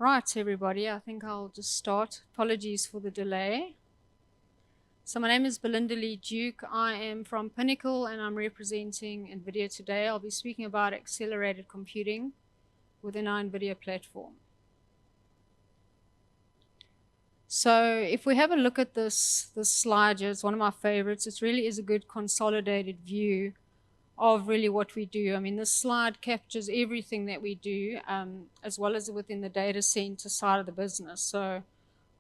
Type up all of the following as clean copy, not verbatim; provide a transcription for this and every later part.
Right, everybody, I think I'll just start. Apologies for the delay. So my name is Belinda Lee Duke. I am from Pinnacle and I'm representing NVIDIA today. I'll be speaking about accelerated computing within our NVIDIA platform. So if we have a look at this slide here, it's one of my favorites. It really is a good consolidated view of really what we do. I mean, this slide captures everything that we do, as well as within the data center side of the business. So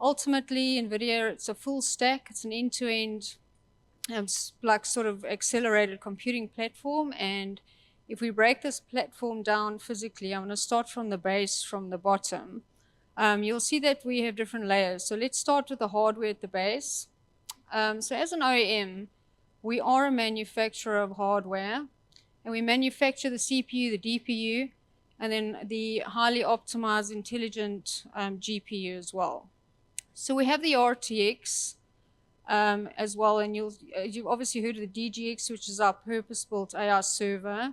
ultimately, NVIDIA, it's a full stack. It's an end-to-end, like sort of accelerated computing platform. And if we break this platform down physically, I'm going to start from the base, from the bottom. You'll see that we have different layers. So let's start with the hardware at the base. So as an OEM, we are a manufacturer of hardware, and we manufacture the CPU, the DPU, and then the highly optimized intelligent GPU as well. So we have the RTX as well, and you've obviously heard of the DGX, which is our purpose-built AI server.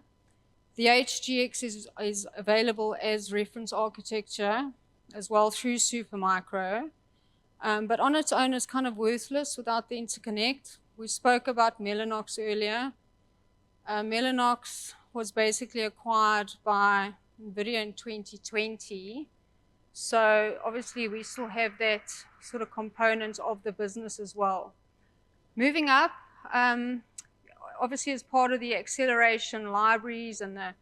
The HGX is available as reference architecture as well through Supermicro, but on its own it's kind of worthless without the interconnect. We spoke about Mellanox earlier. Mellanox was basically acquired by NVIDIA in 2020. So obviously we still have that sort of component of the business as well. Moving up, obviously as part of the acceleration libraries and the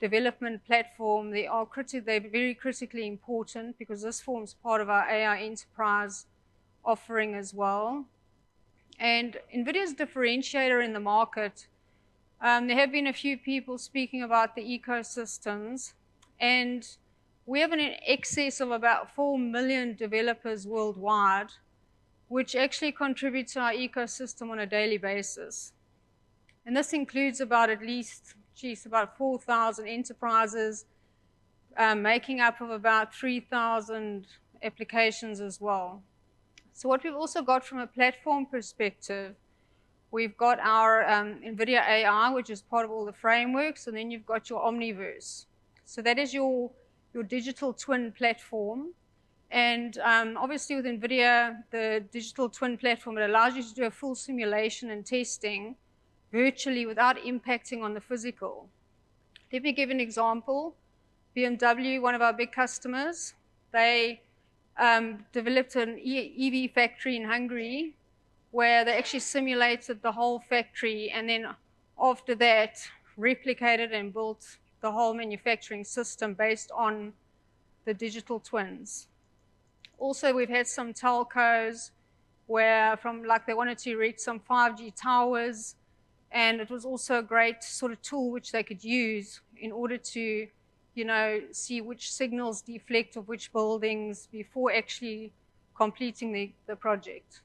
development platform, they're very critically important because this forms part of our AI enterprise offering as well. And NVIDIA's differentiator in the market, there have been a few people speaking about the ecosystems, and we have an excess of about 4 million developers worldwide, which actually contribute to our ecosystem on a daily basis. And this includes about about 4,000 enterprises, making up of about 3,000 applications as well. So what we've also got from a platform perspective, we've got our NVIDIA AI, which is part of all the frameworks, and then you've got your Omniverse. So that is your digital twin platform. And obviously with NVIDIA, the digital twin platform, it allows you to do a full simulation and testing virtually without impacting on the physical. Let me give an example. BMW, one of our big customers, they developed an EV factory in Hungary where they actually simulated the whole factory, and then after that replicated and built the whole manufacturing system based on the digital twins. Also, we've had some telcos where they wanted to reach some 5G towers, and it was also a great sort of tool which they could use in order to see which signals deflect of which buildings before actually completing the project.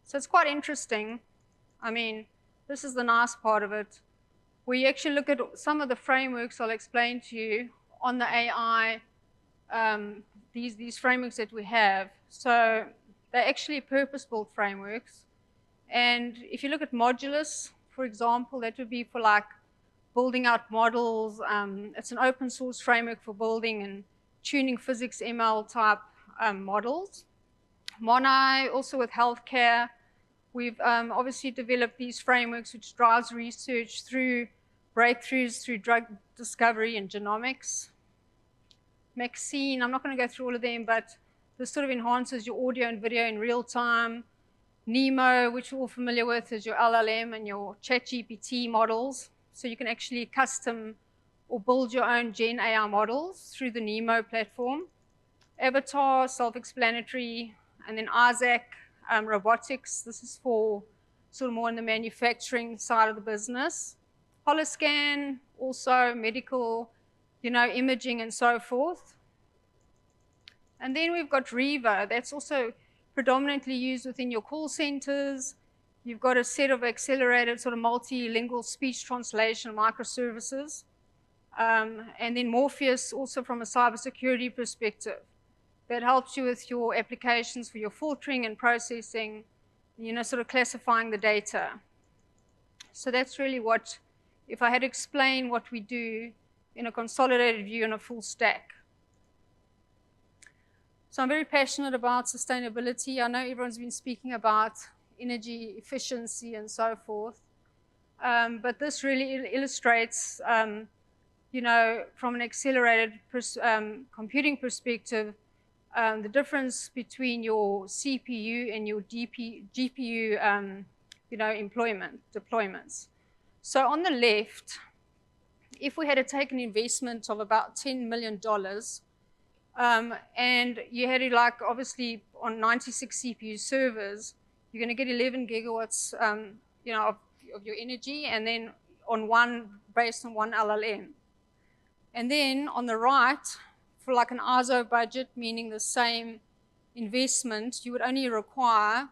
So it's quite interesting. I mean, this is the nice part of it. We actually look at some of the frameworks I'll explain to you on the AI, these frameworks that we have. So they're actually purpose-built frameworks. And if you look at Modulus, for example, that would be for building out models. It's an open source framework for building and tuning physics ML type models. Monai, also with healthcare, we've obviously developed these frameworks which drives research through breakthroughs through drug discovery and genomics. Maxine, I'm not going to go through all of them, but this sort of enhances your audio and video in real time. Nemo, which we're all familiar with, is your LLM and your ChatGPT models. So you can actually custom or build your own Gen AI models through the Nemo platform. Avatar, self-explanatory, and then Isaac, robotics. This is for sort of more on the manufacturing side of the business. Holoscan, also medical, imaging and so forth. And then we've got Riva. That's also predominantly used within your call centers. You've got a set of accelerated sort of multilingual speech translation microservices. And then Morpheus, also from a cybersecurity perspective, that helps you with your applications for your filtering and processing, sort of classifying the data. So that's really what, if I had to explain what we do in a consolidated view in a full stack. So I'm very passionate about sustainability. I know everyone's been speaking about energy efficiency and so forth. But this really illustrates, from an accelerated computing perspective, the difference between your CPU and your GPU, deployments. So on the left, if we had to take an investment of about $10 million, and you had to, obviously on 96 CPU servers, you're going to get 11 gigawatts, of your energy, and then based on one LLM. And then on the right, for like an ISO budget, meaning the same investment, you would only require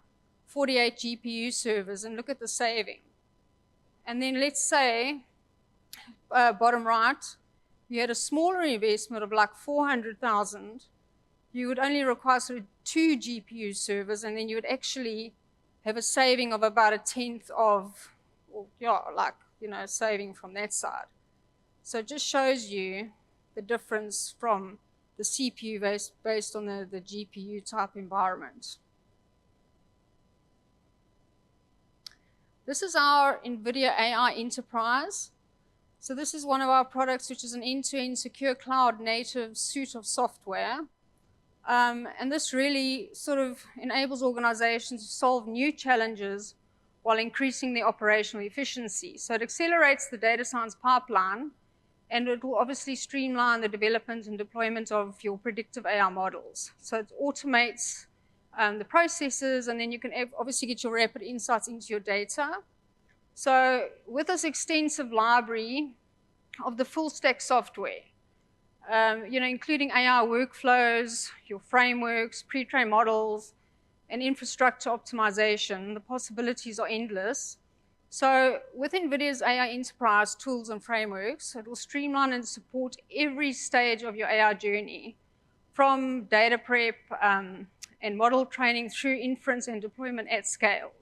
48 GPU servers, and look at the saving. And then let's say, bottom right, you had a smaller investment of like 400,000, you would only require sort of 2 GPU servers, and then you would actually have a saving of about a tenth of, saving from that side. So it just shows you the difference from the CPU based on the GPU type environment. This is our NVIDIA AI Enterprise. So this is one of our products, which is an end-to-end secure cloud native suite of software. And this really sort of enables organizations to solve new challenges while increasing their operational efficiency. So it accelerates the data science pipeline, and it will obviously streamline the development and deployment of your predictive AI models. So it automates the processes, and then you can obviously get your rapid insights into your data. So with this extensive library of the full stack software, including AI workflows, your frameworks, pre-trained models, and infrastructure optimization, the possibilities are endless. So with NVIDIA's AI Enterprise tools and frameworks, it will streamline and support every stage of your AI journey, from data prep and model training through inference and deployment at scale.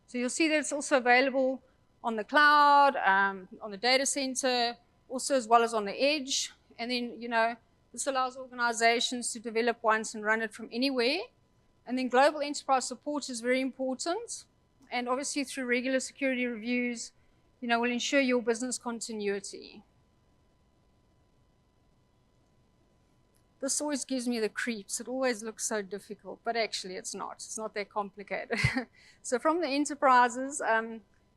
So you'll see that it's also available on the cloud, on the data center, also as well as on the edge. And then, this allows organizations to develop once and run it from anywhere. And then global enterprise support is very important. And obviously through regular security reviews, will ensure your business continuity. This always gives me the creeps. It always looks so difficult, but actually it's not. It's not that complicated. So from the enterprises,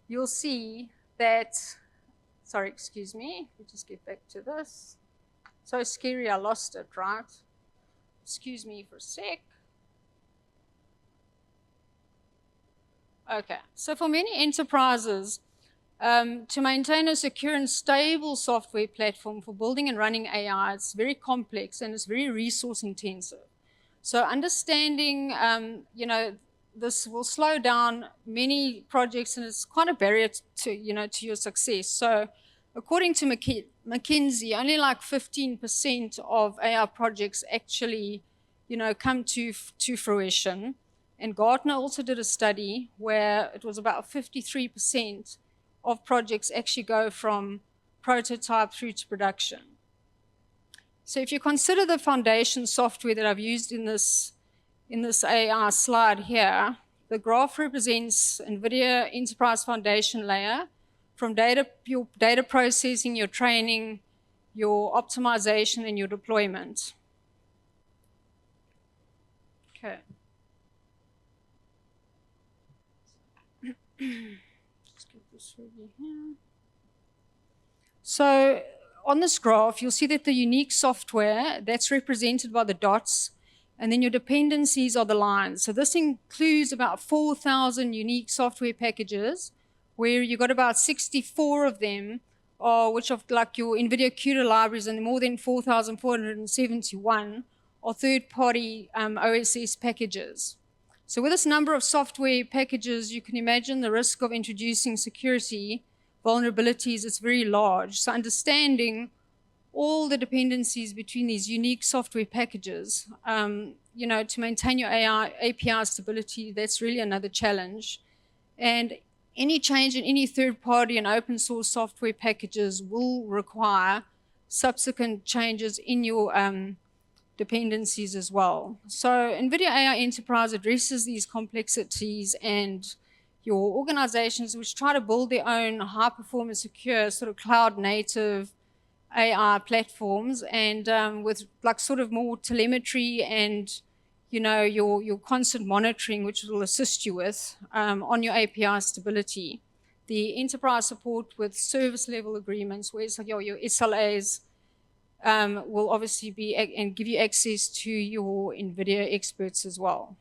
you'll see that, sorry, excuse me, let me just get back to this. So scary, I lost it, right? Excuse me for a sec. Okay, so for many enterprises, to maintain a secure and stable software platform for building and running AI, it's very complex and it's very resource intensive. So understanding, this will slow down many projects, and it's quite a barrier to your success. So according to McKinsey, only like 15% of AI projects actually, come to fruition. And Gartner also did a study where it was about 53% of projects actually go from prototype through to production. So if you consider the foundation software that I've used in this AI slide here, the graph represents NVIDIA Enterprise Foundation layer, from your data processing, your training, your optimization, and your deployment. Okay. Let's get this ready here. So on this graph, you'll see that the unique software, that's represented by the dots, and then your dependencies are the lines. So this includes about 4,000 unique software packages, where you've got about 64 of them, which are like your NVIDIA CUDA libraries, and more than 4,471 are third-party OSS packages. So with this number of software packages, you can imagine the risk of introducing security vulnerabilities is very large. So understanding all the dependencies between these unique software packages, to maintain your AI API stability, that's really another challenge. And any change in any third-party and open source software packages will require subsequent changes in your dependencies as well. So NVIDIA AI Enterprise addresses these complexities, and your organizations which try to build their own high-performance, secure, sort of cloud-native AI platforms, and with like sort of more telemetry and your constant monitoring, which will assist you with on your API stability. The enterprise support with service level agreements, where it's like your SLAs will obviously be and give you access to your NVIDIA experts as well.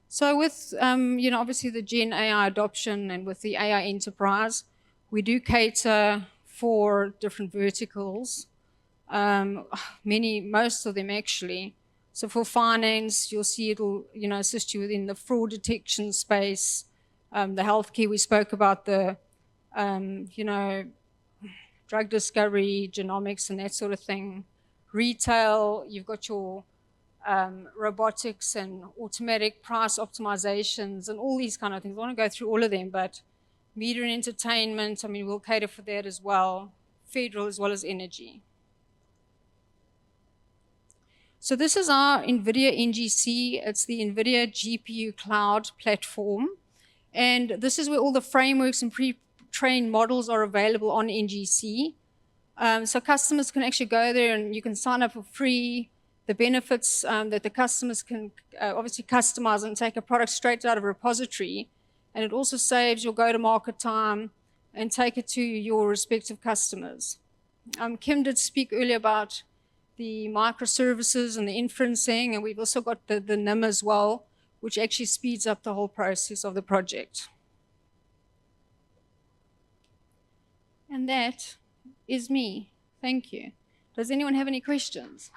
So with obviously the Gen AI adoption and with the AI enterprise, we do cater for different verticals. Most of them actually. So for finance, you'll see it'll assist you within the fraud detection space. The healthcare, we spoke about the drug discovery, genomics, and that sort of thing. Retail, you've got your robotics and automatic price optimizations and all these kind of things. I want to go through all of them, but media and entertainment, I mean, we'll cater for that as well. Federal as well as energy. So this is our NVIDIA NGC. It's the NVIDIA GPU Cloud Platform. And this is where all the frameworks and pre-trained models are available on NGC. So customers can actually go there and you can sign up for free. The benefits that the customers can obviously customize and take a product straight out of a repository. And it also saves your go-to-market time and take it to your respective customers. Kim did speak earlier about the microservices and the inferencing, and we've also got the NIM as well, which actually speeds up the whole process of the project. And that is me. Thank you. Does anyone have any questions?